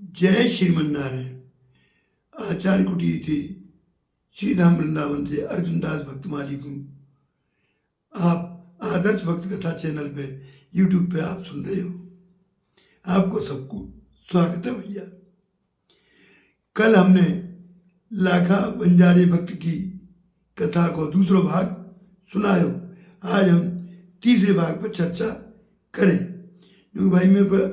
जय श्रीमन्नारायण। आचार्य कुटीर थी श्री धाम वृंदावन से अर्जुनदास भक्तमाली को आप आदर्श भक्त कथा चैनल पे यूट्यूब पे आप सुन रहे हो। आपको सबको स्वागत है भैया। कल हमने लाखा बंजारे भक्त की कथा को दूसरा भाग सुनायो। आज हम तीसरे भाग पर चर्चा करें, क्योंकि भाई में पर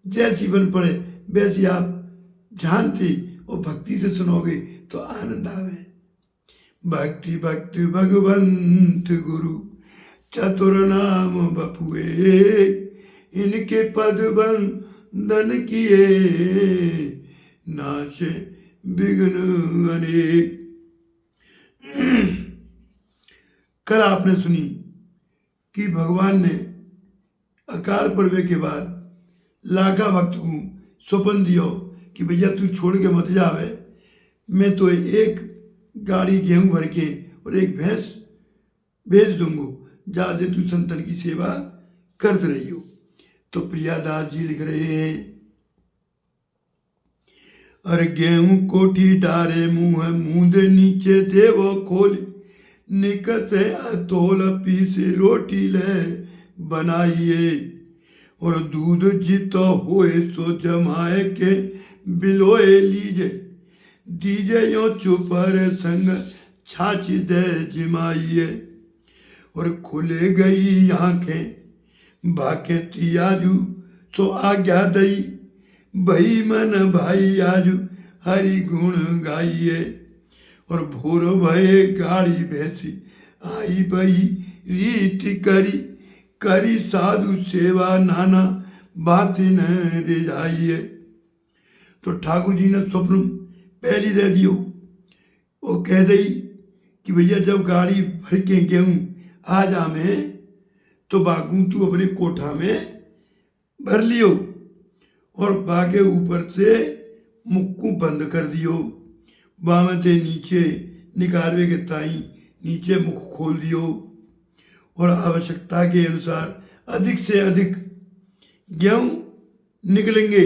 जैसी बन पड़े वैसी आप ध्यान से और भक्ति से सुनोगे तो आनंद आवे। भक्ति भक्ति भगवंत गुरु चतुर नाम बपुए, इनके पद बंदन किए नाश विघ्न अनेक। कल आपने सुनी कि भगवान ने अकाल पर्वे के बाद लाखा भक्त को स्वप्न दियो कि भैया तू छोड़ के मत जावे, मैं तो एक गाड़ी गेहूं भर के और एक भैंस भेज दूंगा, जहाँ से तू संतन की सेवा करते रही हो। तो प्रियादास जी लिख रहे हैं, अरे गेहूं कोठी डारे मुंह मुंदे नीचे दे वो खोल, निकसे अतोल पीसे रोटी ले बनाइए, और दूध जितो होए सो जमाए के बिलोए लीजे, दीजे यो चुपर संग छाछ दे जिमाइए। और खुले गई आंखें बाके तियाजू सो आज्ञा दई, भई मन भाई आजू हरि गुण गाइए। और भोर भये गाड़ी भैंसी आई बही रीति करी, करी साधु सेवा नाना बाती न रिझाइए। तो ठाकुर जी ने स्वप्न पहली दे दियो। वो कह दई कि भैया जब गाड़ी भर के गेहूं आ जा में तो बागू तू अपने कोठा में भर लियो, और बागे ऊपर से मुक्कू बंद कर दियो, बामते नीचे निकालवे के ताई नीचे मुख खोल दियो, और आवश्यकता के अनुसार अधिक से अधिक गेहूं निकलेंगे,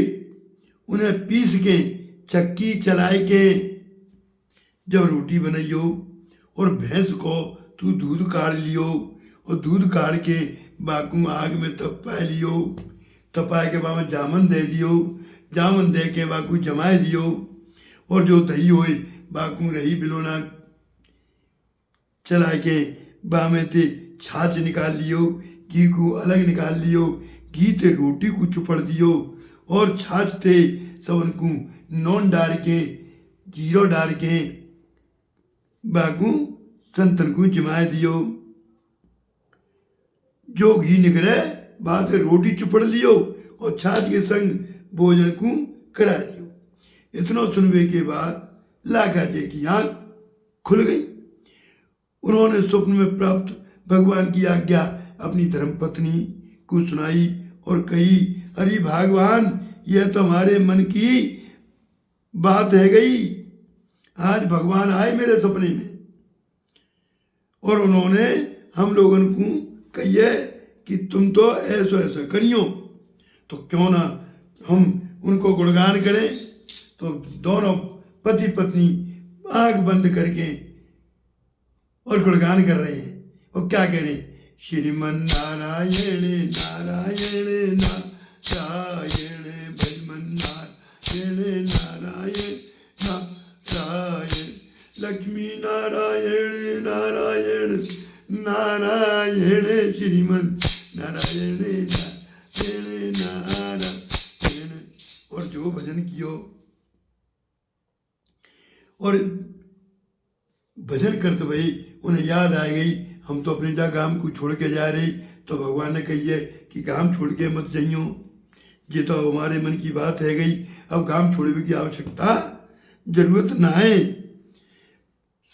उन्हें पीस के चक्की चलाए के जब रोटी बनाइयो। और भैंस को तू दूध काढ़ लियो, और दूध काढ़ के बाकू आग में तपाए लियो, तपाए के बाद जामन दे दियो, जामन दे के बाकू जमाए दियो। और जो दही होए बाकू रही बिलोना चला के बामे ते छाछ निकाल लियो, घी को अलग निकाल लियो, घी ते रोटी को चुपड़ दियो, और छाछ ते सबन को नॉन डाल के जीरो डाल के बाकू संतन को जमाए दियो। जो घी निकले बात रोटी चुपड़ लियो, और छाछ के संग भोजन को करा दियो। इतना सुनने के बाद लाखा जी की आंख खुल गई। उन्होंने स्वप्न में प्राप्त भगवान की आज्ञा अपनी धर्मपत्नी को सुनाई और कही, अरे भगवान यह तो हमारे मन की बात है गई। आज भगवान आए मेरे सपने में और उन्होंने हम लोगों को कहिए कि तुम तो ऐसा ऐसा करियो, तो क्यों ना हम उनको गुणगान करें। तो दोनों पति पत्नी आंख बंद करके और गुणगान कर रहे हैं। और क्या कह रहे हैं, श्रीमन नारायण नारायण नारायण, भजमन नारायण नारायण नारायण, लक्ष्मी नारायण नारायण नारायण, श्रीमन नारायण नारायण नारायण। और जो भजन कियो और भजन करते भाई उन्हें याद आ गई, हम तो अपने जा गांव को छोड़ के जा रही। तो भगवान ने कही है कि गांव छोड़ के मत जाइयो, ये तो हमारे मन की बात है गई। अब गांव छोड़ने की आवश्यकता जरूरत ना है।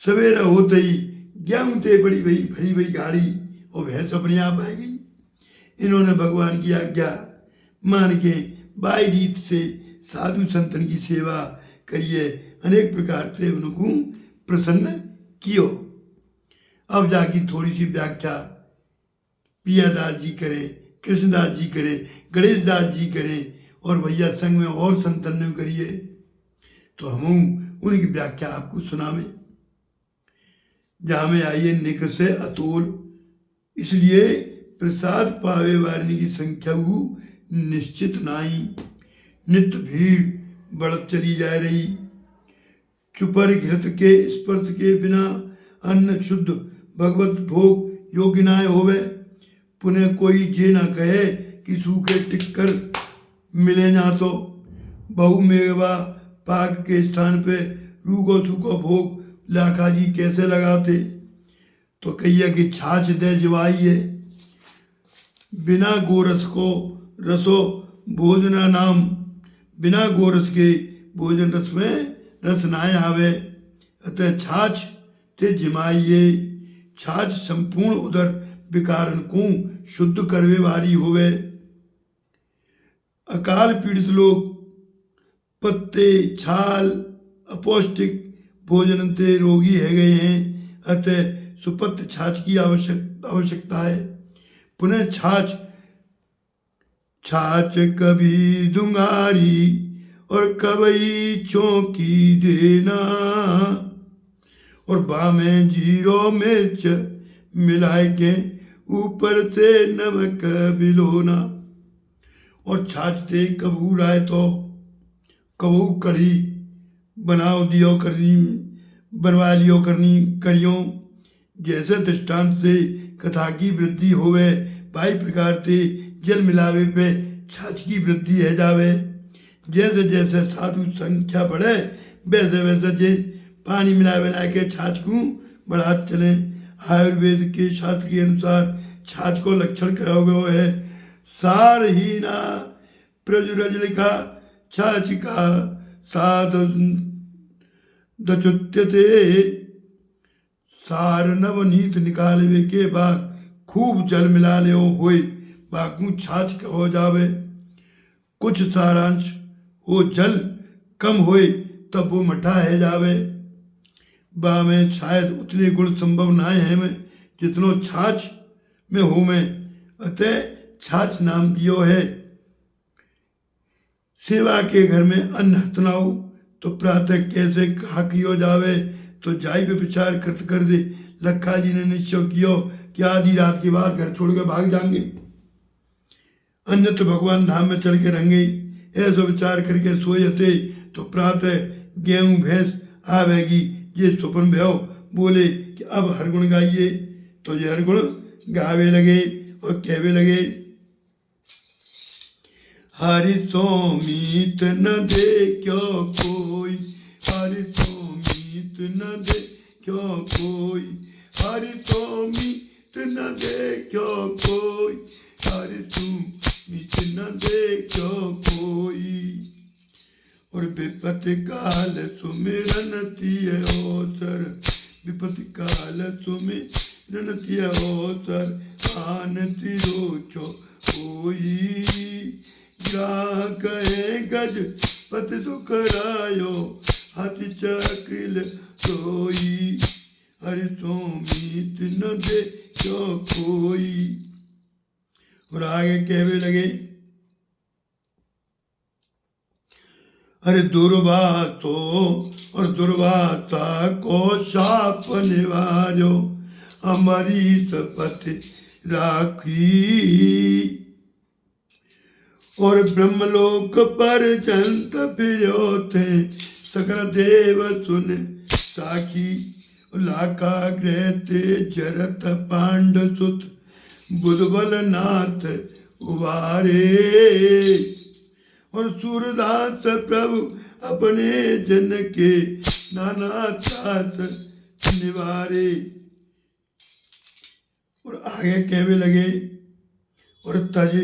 सवेरा होते ही गेहूं ते बड़ी भई भरी भई गाड़ी और भैंस अपने आप आ गई। इन्होंने भगवान की आज्ञा मान के बाई रीत से साधु संतन की सेवा करिए, अनेक प्रकार से उनको प्रसन्न कियो। अब जाकी थोड़ी सी व्याख्या प्रियादास जी करें, कृष्णदास जी करें, गणेश दास जी करें और भैया संग में और संतन्य करिए। तो हम उनकी व्याख्या आपको सुनावे। जहाँ में आइए निक से अतोल, इसलिए प्रसाद पावे वारिनी की संख्या वो निश्चित नाही। नित्य भीड़ बढ़त चली जा रही। चुपर घृत के स्पर्श के बिना अन्न शुद्ध भगवत भोग योग्य ना होवे। पुनः कोई ये ना कहे कि सूखे टिक्कर मिले ना तो बहु मेवा पाक के स्थान पे रूखो सूखो भोग लाखा जी कैसे लगाते। तो कहिए कि छाछ दे जवाइए। बिना गोरस को रसो भोजना नाम, बिना गोरस के भोजन रस में रस नाय आवे। अतः छाछ ते जिमाइए। छाछ संपूर्ण उदर विकारन को शुद्ध करवे वाली होवे। अकाल पीड़ित लोग पत्ते छाल अपौष्टिक भोजन से रोगी है गए हैं। अतः सुपत्त छाछ की आवश्यकता है। पुनः छाछ कभी दुंगारी और कभी चौकी देना, और बामें जीरो मिर्च मिलाए के ऊपर से नमक बिलोना। और छाछ ते कबू राय तो कबू कढ़ी बनाओ दियो करनी बनवा लियो करनी करियो। जैसे दृष्टांत से कथा की वृद्धि होवे, भाई प्रकार से जल मिलावे पे छाछ की वृद्धि है जावे। जैसे जैसे साधु संख्या बढ़े वैसे वैसे जे पानी मिला के छाछ को बढ़ा चले। आयुर्वेद के शास्त्र के अनुसार छाछ को लक्षण कहा गया है सारहीना प्रजुरज लिखा छाछ का साध दचुत्यते। सार नवनीत निकालवे के बाद खूब जल मिला ले होए बाकू छाछ हो जावे। कुछ सारांश हो जल कम होए तब वो मठा है जावे। बा में शायद उतने गुण संभव ना है में जितनो छाछ में हो में। अतः छाछ नाम दियो है। सेवा के घर में अन्न हतनाऊ तो प्रातः कैसे खाकियो जावे। तो जाई पे विचार कर दे लखा जी ने निश्चय कियो कि आधी रात के बाद घर छोड़ के भाग जाएंगे, अन्यत्र भगवान धाम में चल के रहेंगे। ऐसा विचार करके सोए थे तो प्रातः गेहूं भैंस आवेगी। ये स्वप्न भयो बोले कि अब हर गुण गाइए। तो ये हर गुण गावे लगे और कहवे लगे। हरि सोमीत न दे क्यों कोई, हरि सोमीत न दे क्यों कोई, हरि सोमीत न दे क्यों कोई, हरि सोमीत न दे क्यों कोई। और विपत्ति काल सुमिरन तिय अवसर, विपत्ति काल सुमिरन तिय अवसर, आन तिरोचो कोई। ग्राह कहे गज पति दुख रायो, हाथी चक्रिल सोई, हरि सोमीत न दे क्यों कोई। और आगे कहवे लगे अरे दुर्वासो और दुर्वासा को शाप निवार्यो, हमारी सपथ राखी। और ब्रह्मलोक पर जंत फिरो थे, सकल देव सुन साखी। लाका ग्रह ते जरत पांड सुत, बुधबल नाथ उबारे। और सूरदास प्रभु अपने जन के नाना त्रास निवारे। और आगे कहवे लगे और तज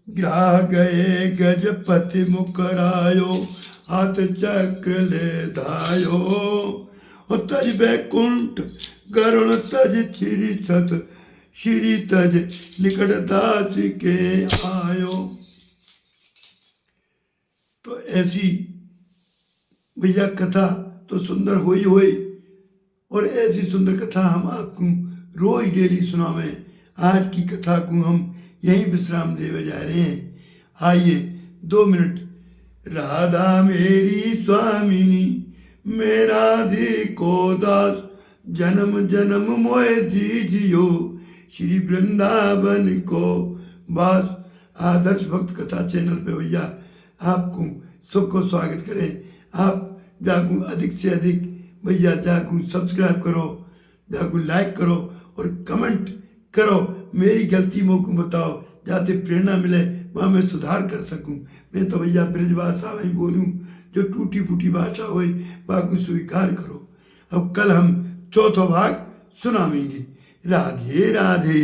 ग्राह गए गजपति मुकरायो, हाथ चक्र ले धायो। और तज बैकुंठ गरुण तज श्री छत, श्री तज निकट दास के आयो। तो ऐसी भैया कथा तो सुंदर हुई हुई। और ऐसी सुंदर कथा हम आपको रोज डेली सुनावें। आज की कथा को हम यहीं विश्राम देवे जा रहे हैं। आइए 2 मिनट। राधा मेरी स्वामिनी मेरा धी को दास, जन्म जन्म मोए दीजियो श्री वृंदावन को बास। आदर्श भक्त कथा चैनल पे भैया आपको सबको स्वागत करें। आप जागू अधिक से अधिक भैया जागू सब्सक्राइब करो, जागू लाइक करो और कमेंट करो। मेरी गलती को बताओ, जाते प्रेरणा मिले वहाँ मैं सुधार कर सकूं। मैं तो भैया ब्रज भाषा में बोलूं, जो टूटी फूटी भाषा हो वह को स्वीकार करो। अब कल हम चौथा भाग सुनावेंगे। राधे राधे।